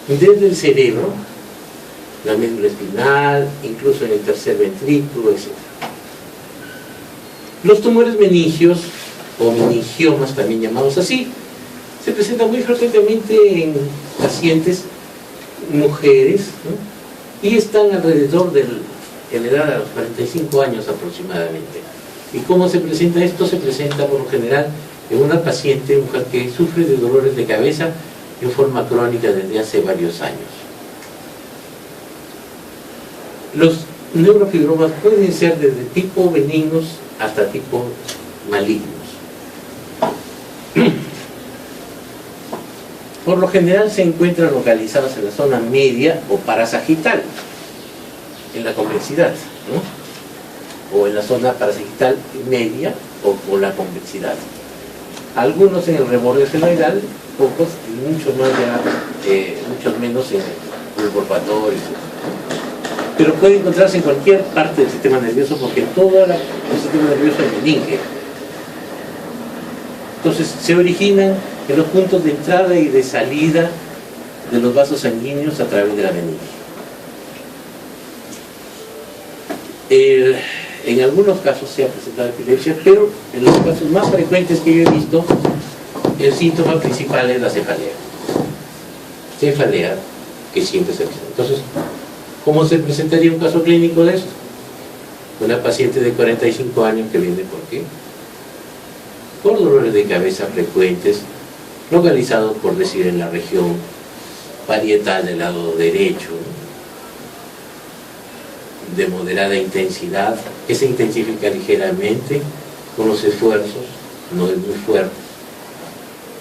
desde el cerebro, la médula espinal, incluso en el tercer ventrículo, etc. Los tumores meningios, o meningiomas también llamados así, se presentan muy frecuentemente en pacientes mujeres, ¿no? Y están alrededor en la edad de los 45 años aproximadamente. ¿Y cómo se presenta esto? Se presenta por lo general en una paciente, mujer que sufre de dolores de cabeza en forma crónica desde hace varios años. Los neurofibromas pueden ser desde tipo benignos hasta tipo malignos. Por lo general se encuentran localizados en la zona media o parasagital, en la convexidad, ¿no? O en la zona parasagital media o la convexidad. Algunos en el reborde senoidal, pocos, y muchos menos en el olfatorio. Pero puede encontrarse en cualquier parte del sistema nervioso, porque todo el sistema nervioso es meninge. Entonces se originan en los puntos de entrada y de salida de los vasos sanguíneos a través de la meninge. En algunos casos se ha presentado epilepsia, pero en los casos más frecuentes que yo he visto, el síntoma principal es la cefalea. Cefalea que siempre se presenta. Entonces, ¿cómo se presentaría un caso clínico de esto? Una paciente de 45 años que viene ¿por qué? Por dolores de cabeza frecuentes, localizados, por decir, en la región parietal del lado derecho, de moderada intensidad, que se intensifica ligeramente con los esfuerzos, no es muy fuerte,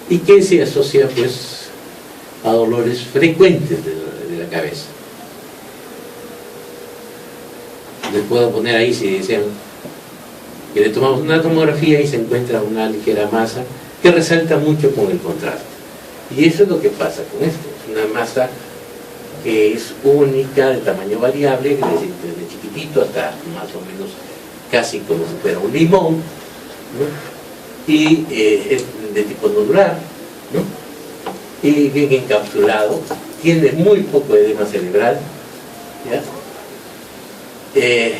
y que se asocia pues a dolores frecuentes de la cabeza. Les puedo poner ahí, si desean, que le tomamos una tomografía y se encuentra una ligera masa que resalta mucho con el contraste. Y eso es lo que pasa con esto, es una masa que es única, de tamaño variable, desde chiquitito hasta más o menos casi como si fuera un limón, ¿no? Y es de tipo nodular, ¿no? Y bien encapsulado, tiene muy poco edema cerebral, ¿ya?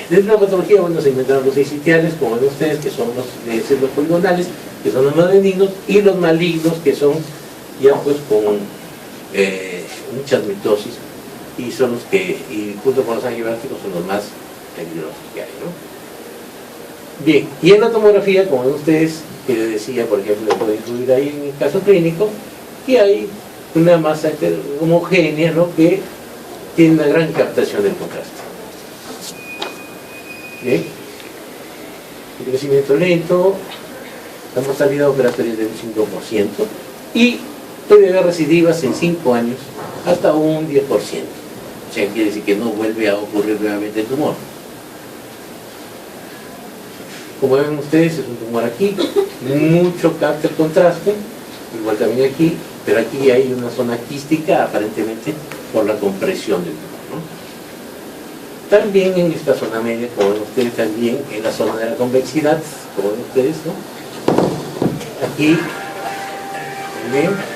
Dentro de la patología, bueno, se inventaron los sitiales, como ven ustedes, que son los de células poligonales, que son los más benignos, y los malignos, que son ya pues con muchas mitosis, y son los que, y junto con los angiográficos, son los más peligrosos que hay, ¿no? Bien, y en la tomografía, como ven ustedes, que les decía, por ejemplo, le puedo incluir ahí en el caso clínico, que hay una masa homogénea, ¿no?, que tiene una gran captación del contraste. Bien, el crecimiento lento, la mortalidad operatoria es del 5%, y puede haber recidivas en 5 años hasta un 10%. O sea, quiere decir que no vuelve a ocurrir nuevamente el tumor. Como ven ustedes, es un tumor aquí, mucho capta el contraste, igual también aquí, pero aquí hay una zona quística, aparentemente por la compresión del tumor, ¿no? También en esta zona media, como ven ustedes, también en la zona de la convexidad, como ven ustedes, ¿no? Aquí, bien.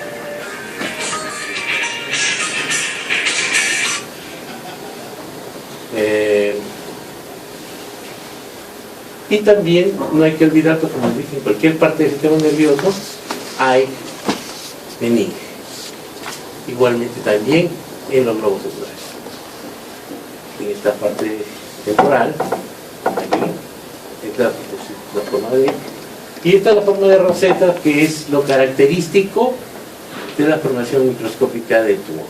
Y también no hay que olvidar que, como dije, en cualquier parte del sistema nervioso hay meninge. Igualmente también en los globos oculares. En esta parte temporal, aquí, esta es la forma de... Y esta es la forma de roseta, que es lo característico de la formación microscópica del tumor.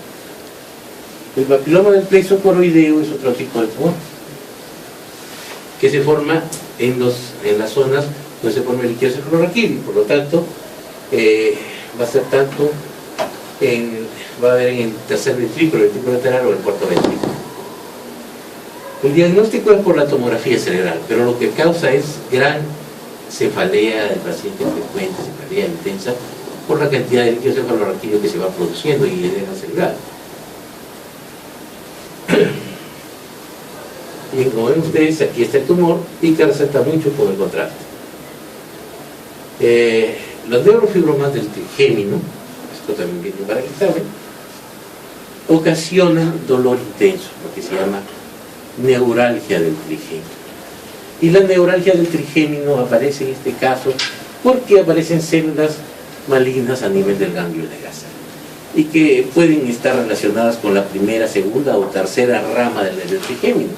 El papiloma del plexo coroideo es otro tipo de tumor. que se forma en las zonas donde se forma el líquido cefalorraquídeo, por lo tanto va a ser tanto va a haber en el tercer ventrículo lateral o el cuarto ventrículo. El diagnóstico es por la tomografía cerebral, pero lo que causa es gran cefalea del paciente frecuente, cefalea intensa, por la cantidad de líquido cefalorraquídeo que se va produciendo y edema cerebral. Bien, como ven ustedes, aquí está el tumor y que resalta mucho por el contraste. Los neurofibromas del trigémino, esto también viene para el examen, ocasionan dolor intenso, lo que se llama neuralgia del trigémino. Y la neuralgia del trigémino aparece en este caso porque aparecen células malignas a nivel del ganglio de Gaza y que pueden estar relacionadas con la primera, segunda o tercera rama del nervio trigémino.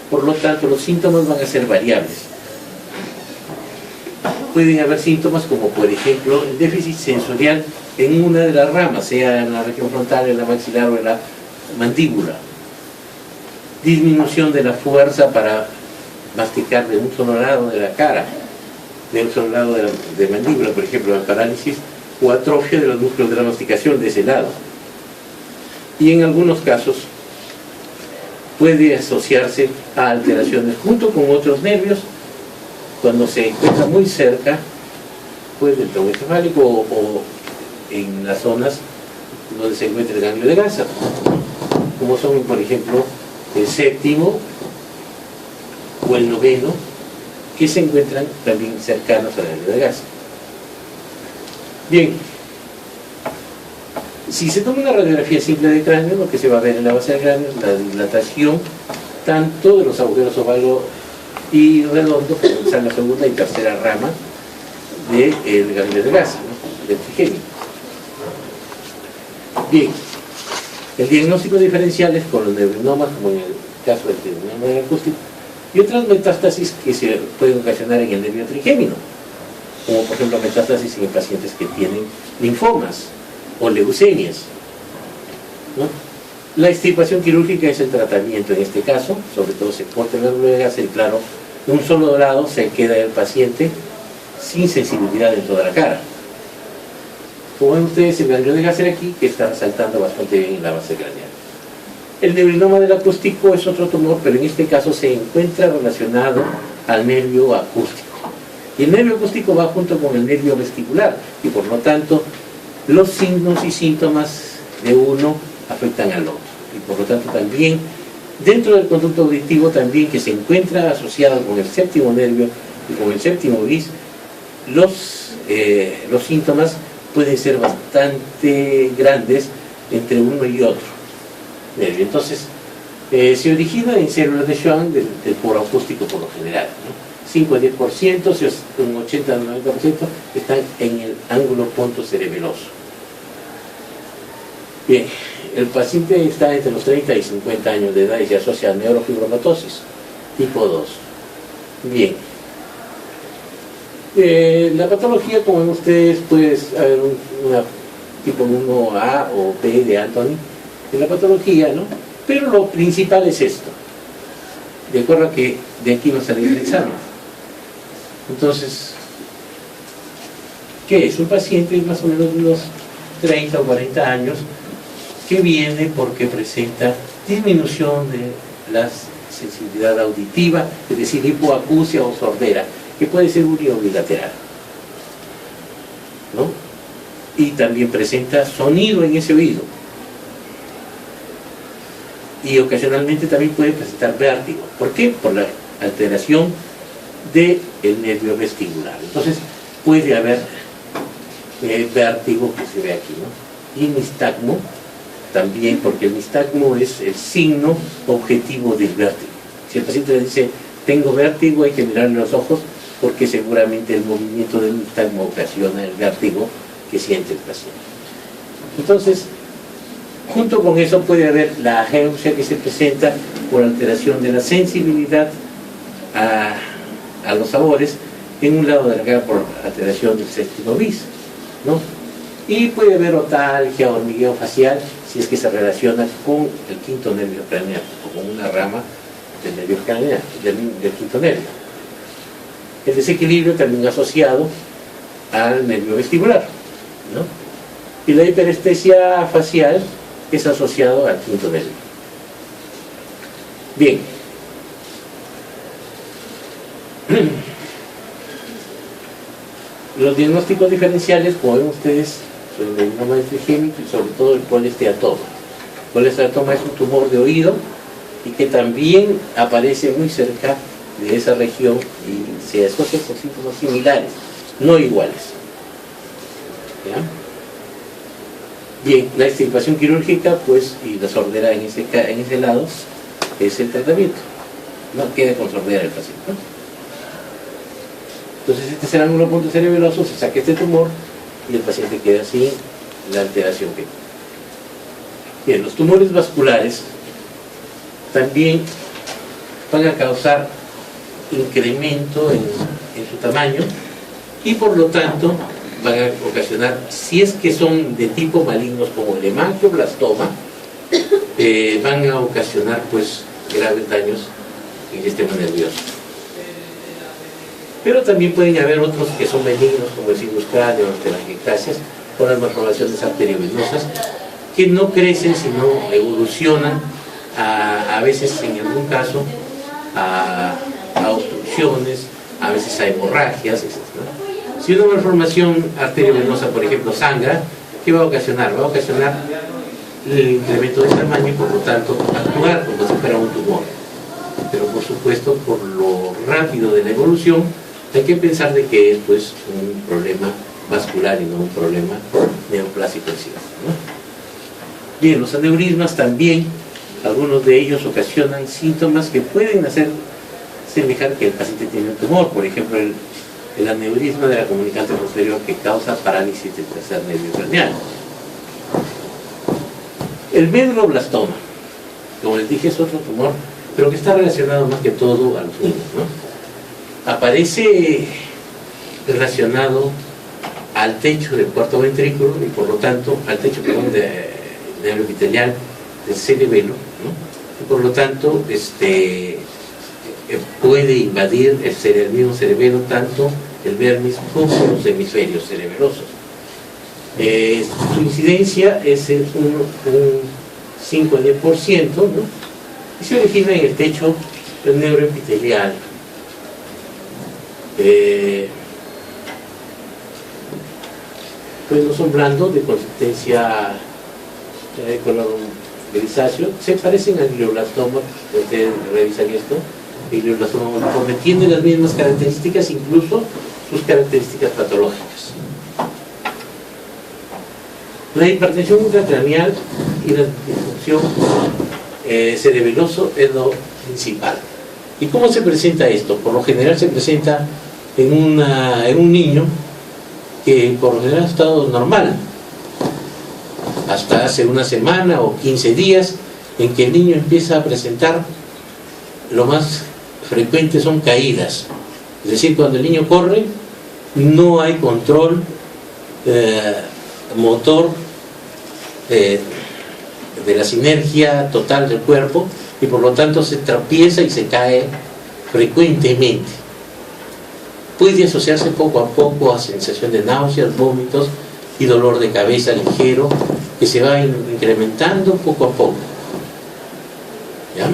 Por lo tanto, los síntomas van a ser variables. Pueden haber síntomas como, por ejemplo, el déficit sensorial en una de las ramas, sea en la región frontal, en la maxilar o en la mandíbula. Disminución de la fuerza para masticar de un solo lado de la cara, de un solo lado de mandíbula, por ejemplo, la parálisis o atrofia de los músculos de la masticación de ese lado. Y en algunos casos puede asociarse a alteraciones junto con otros nervios cuando se encuentra muy cerca, pues, del tronco encefálico o en las zonas donde se encuentra el ganglio de Gaza, como son, por ejemplo, el séptimo o el noveno, que se encuentran también cercanos al ganglio de Gaza. Bien, si se toma una radiografía simple de cráneo, lo que se va a ver en la base del cráneo es la dilatación tanto de los agujeros ovalo y redondo, que son la segunda y tercera rama del ganglio de Gaza, ¿no?, del trigémino. Bien, el diagnóstico diferencial es con los neurinomas, como en el caso del neurinoma acústico, y otras metástasis que se pueden ocasionar en el nervio trigémino, como por ejemplo metástasis en pacientes que tienen linfomas o leucemias, ¿no? La extirpación quirúrgica es el tratamiento en este caso, sobre todo se corta el ganglio de Gaza y claro, de un solo lado se queda el paciente sin sensibilidad en toda la cara. Como ven ustedes, el ganglio de Gaza aquí que está resaltando bastante bien en la base craneal. El neurinoma del acústico es otro tumor, pero en este caso se encuentra relacionado al nervio acústico. Y el nervio acústico va junto con el nervio vestibular y por lo tanto los signos y síntomas de uno afectan al otro. Y por lo tanto también dentro del conducto auditivo también que se encuentra asociado con el séptimo nervio y con el séptimo bis, los síntomas pueden ser bastante grandes entre uno y otro nervio. Entonces se origina en células de Schwann del poro acústico por lo general, ¿no? 5 a 10%, un 80 a 90% están en el ángulo pontocerebeloso. Bien, el paciente está entre los 30 y 50 años de edad y se asocia a neurofibromatosis tipo 2. Bien. La patología, como ven ustedes, puede haber una tipo 1A o B de Anthony en la patología, ¿no? Pero lo principal es esto. De acuerdo a que de aquí va a salir el examen. Entonces, ¿qué es? Un paciente más o menos de unos 30 o 40 años que viene porque presenta disminución de la sensibilidad auditiva, es decir, hipoacusia o sordera, que puede ser uni o bilateral, ¿no? Y también presenta sonido en ese oído. Y ocasionalmente también puede presentar vértigo. ¿Por qué? Por la alteración del nervio vestibular. Entonces puede haber vértigo que se ve aquí, ¿no? Y nistagmo también, porque el nistagmo es el signo objetivo del vértigo. Si el paciente le dice, tengo vértigo, hay que mirarle los ojos, porque seguramente el movimiento del nistagmo ocasiona el vértigo que siente el paciente. Entonces, junto con eso puede haber la ageusia que se presenta por alteración de la sensibilidad a los sabores en un lado de la cara por alteración del séptimo bis, ¿no? Y puede haber otalgia, hormigueo facial, si es que se relaciona con el quinto nervio craneal, o con una rama del nervio craneal, del quinto nervio. El desequilibrio también asociado al nervio vestibular, ¿no? Y la hiperestesia facial es asociado al quinto nervio. Bien. Los diagnósticos diferenciales, como ven ustedes, son el adenoma trigémino y sobre todo el colesteatoma. El colesteatoma es un tumor de oído y que también aparece muy cerca de esa región y se asocia con síntomas similares, no iguales. ¿Ya? Bien, la extirpación quirúrgica, pues, y la sordera en ese lado, es el tratamiento. No quede con sordera el paciente, ¿no? Entonces este es el ángulo punto cerebeloso, se saca este tumor y el paciente queda sin la alteración que tiene. Bien, los tumores vasculares también van a causar incremento en su tamaño y por lo tanto van a ocasionar, si es que son de tipo malignos como el hemangioblastoma, van a ocasionar pues graves daños en el sistema nervioso. Pero también pueden haber otros que son benignos como el sinus cráneo, las telangiectasias o las malformaciones arteriovenosas que no crecen sino evolucionan a veces en algún caso a obstrucciones, a veces a hemorragias, etc., ¿no? Si una malformación arteriovenosa, por ejemplo, sangra, ¿qué va a ocasionar? Va a ocasionar el incremento de tamaño y por lo tanto actuar como si fuera un tumor. Pero por supuesto, por lo rápido de la evolución, hay que pensar de que es pues un problema vascular y no un problema neoplásico en sí, ¿no? Bien, los aneurismas también, algunos de ellos ocasionan síntomas que pueden hacer semejar que el paciente tiene un tumor, por ejemplo el aneurisma de la comunicante posterior que causa parálisis del tercer nervio craneal. El medroblastoma, como les dije, es otro tumor, pero que está relacionado más que todo a los niños, ¿no? Aparece relacionado al techo del cuarto ventrículo y por lo tanto al techo del nervio epitelial del cerebelo, ¿no? Y por lo tanto puede invadir el mismo cerebelo, tanto el vermis como los hemisferios cerebelosos. Su incidencia es un 5 a 10%, ¿no? Y se origina en el techo del neuroepitelial. Pues no son blandos, de consistencia de color grisáceo, se parecen al glioblastoma. Ustedes revisan esto, el glioblastoma multiforme tiene las mismas características, incluso sus características patológicas. La hipertensión intracraneal y la disfunción cerebeloso es lo principal. ¿Y cómo se presenta esto? Por lo general se presenta en un niño que por lo general ha estado normal hasta hace una semana o 15 días, en que el niño empieza a presentar, lo más frecuente son caídas, es decir, cuando el niño corre no hay control motor de la sinergia total del cuerpo y por lo tanto se tropieza y se cae frecuentemente. Puede asociarse poco a poco a sensación de náuseas, vómitos y dolor de cabeza ligero que se va incrementando poco a poco, ¿ya?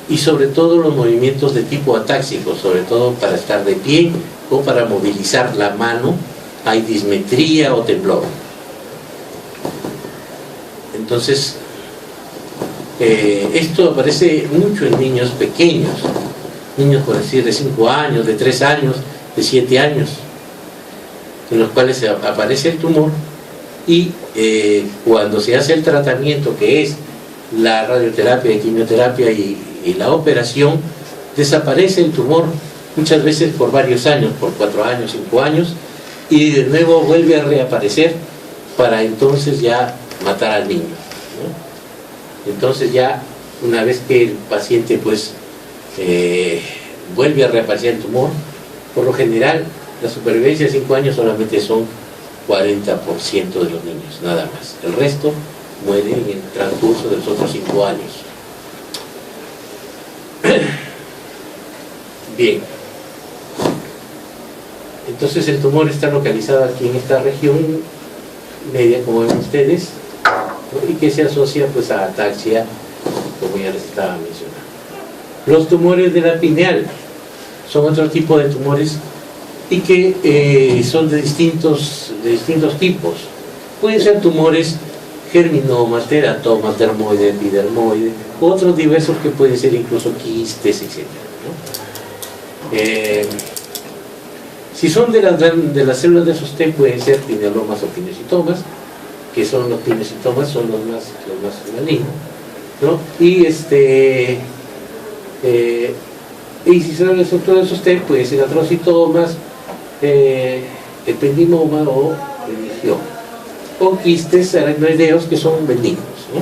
Y sobre todo los movimientos de tipo atáxico, sobre todo para estar de pie o para movilizar la mano, hay dismetría o temblor. Entonces esto aparece mucho en niños pequeños, niños por decir de 5 años, de 3 años, de 7 años, en los cuales aparece el tumor y cuando se hace el tratamiento, que es la radioterapia, quimioterapia y la operación, desaparece el tumor muchas veces por varios años, por 4 años, 5 años, y de nuevo vuelve a reaparecer para entonces ya matar al niño, ¿no? Entonces ya una vez que el paciente pues vuelve a reaparecer el tumor, por lo general la supervivencia de 5 años solamente son 40% de los niños, nada más. El resto muere en el transcurso de los otros 5 años. Bien. Entonces el tumor está localizado aquí en esta región media, como ven ustedes, ¿no? Y que se asocia pues a ataxia, como ya les estaba mencionando. Los tumores de la pineal son otro tipo de tumores y que son de distintos tipos. Pueden ser tumores germinomas, teratomas, dermoide, epidermoide, otros diversos que pueden ser incluso quistes, etc., ¿no? Si son de las células de sostén, pueden ser pinealomas o pinecitomas, que son los pinecitomas, son los más malignos, ¿no? Y si son de la estructura de sostén, pueden ser atrocitomas, ependimoma o religión, o quistes aracnoideos, que son benignos, ¿no?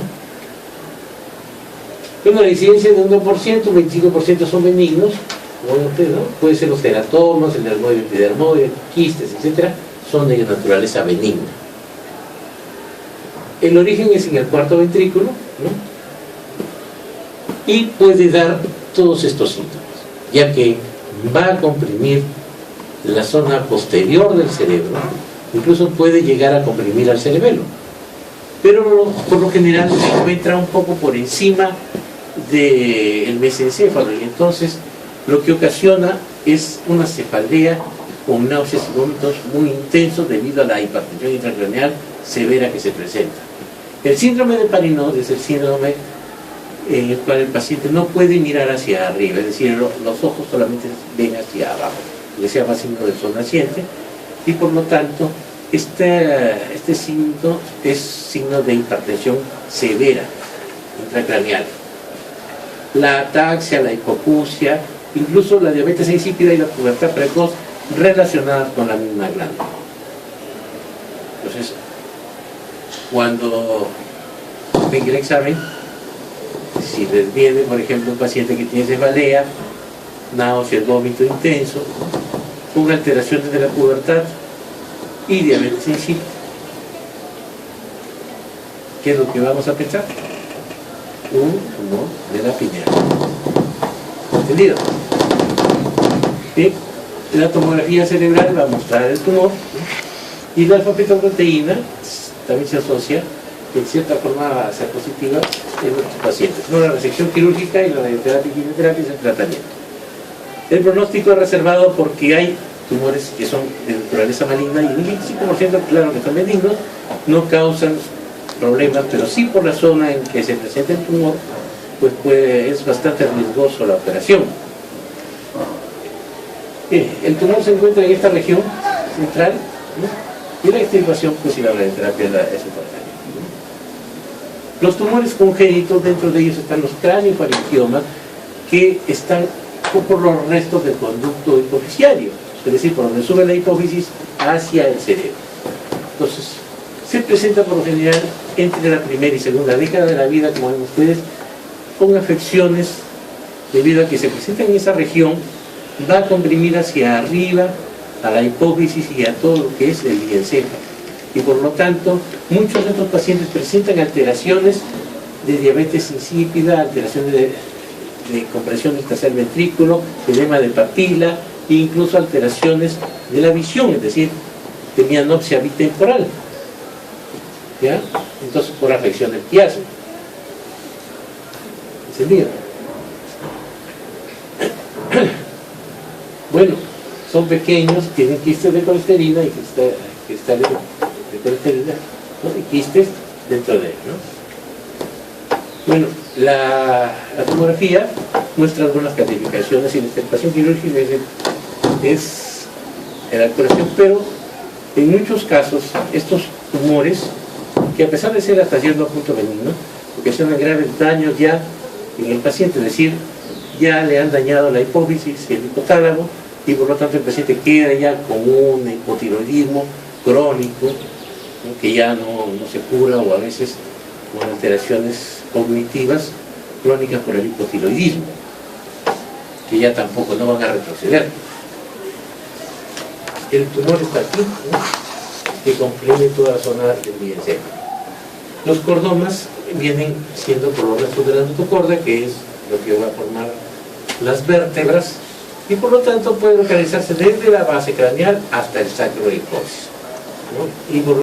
Bueno, la incidencia de 1%, 25% son benignos, ¿no? Puede ser los teratomas, el dermoide, epidermoide, quistes, etc., son de naturaleza benigna. El origen es en el cuarto ventrículo, ¿no? Y puede dar todos estos síntomas, ya que va a comprimir la zona posterior del cerebro, incluso puede llegar a comprimir al cerebelo, pero por lo general se encuentra un poco por encima del mesencéfalo, y entonces lo que ocasiona es una cefalea con náuseas y vómitos muy intensos debido a la hipertensión intracraneal severa que se presenta. El síndrome de Parinot es el síndrome en el cual el paciente no puede mirar hacia arriba, es decir, los ojos solamente ven hacia abajo, que se llama signo del sol naciente, y por lo tanto este signo es signo de hipertensión severa intracraneal. La ataxia, la hipoacusia, incluso la diabetes insípida y la pubertad precoz relacionadas con la misma glándula. Entonces, cuando ven el examen, si les viene, por ejemplo, un paciente que tiene cefalea, náuseas, vómito intenso, con alteraciones de la pubertad y diabetes insípida, ¿qué es lo que vamos a pensar? Un tumor de la pineal. ¿Entendido? Bien, la tomografía cerebral va a mostrar el tumor, y la alfa-fetoproteína también se asocia en cierta forma a ser positiva en nuestros pacientes. No, la resección quirúrgica y la radioterapia y quimioterapia es el tratamiento. El pronóstico es reservado porque hay tumores que son de naturaleza maligna y el 25%, claro que son benignos, no causan problemas, pero sí por la zona en que se presenta el tumor, pues es bastante riesgoso la operación. El tumor se encuentra en esta región central, ¿no? Y la extirpación, pues, y la radioterapia es importante. Los tumores congénitos, dentro de ellos están los craniofaringiomas, que están por los restos del conducto hipofisiario, es decir, por donde sube la hipófisis hacia el cerebro. Entonces, se presenta por lo general entre la primera y segunda década de la vida, como ven ustedes, con afecciones debido a que se presenta en esa región, va a comprimir hacia arriba a la hipófisis y a todo lo que es el diencéfalo. Y por lo tanto, muchos de estos pacientes presentan alteraciones de diabetes insípida, alteraciones de compresión del tercer ventrículo, edema de papila e incluso alteraciones de la visión, es decir, tenía anopsia bitemporal, ¿ya? Entonces, por afección del quiasma. ¿Entendido? Bueno, son pequeños, tienen quistes de colesterina y cristales de colesterina, ¿no? Y quistes dentro de él, ¿no? Bueno, la tomografía muestra algunas clasificaciones y la extirpación quirúrgica es la curación, pero en muchos casos estos tumores, que a pesar de ser hasta cierto punto benignos, ocasionan graves daños ya en el paciente, es decir, ya le han dañado la hipófisis y el hipotálamo, y por lo tanto el paciente queda ya con un hipotiroidismo crónico, ¿no? Que ya no se cura, o a veces con alteraciones cognitivas crónicas por el hipotiroidismo, que ya tampoco no van a retroceder. El tumor está aquí, ¿no? Que comprime toda la zona del diencéfalo. Los cordomas vienen siendo por los restos de la notocorda, que es lo que va a formar las vértebras y por lo tanto puede localizarse desde la base craneal hasta el sacro de hipófisis, ¿no? Y por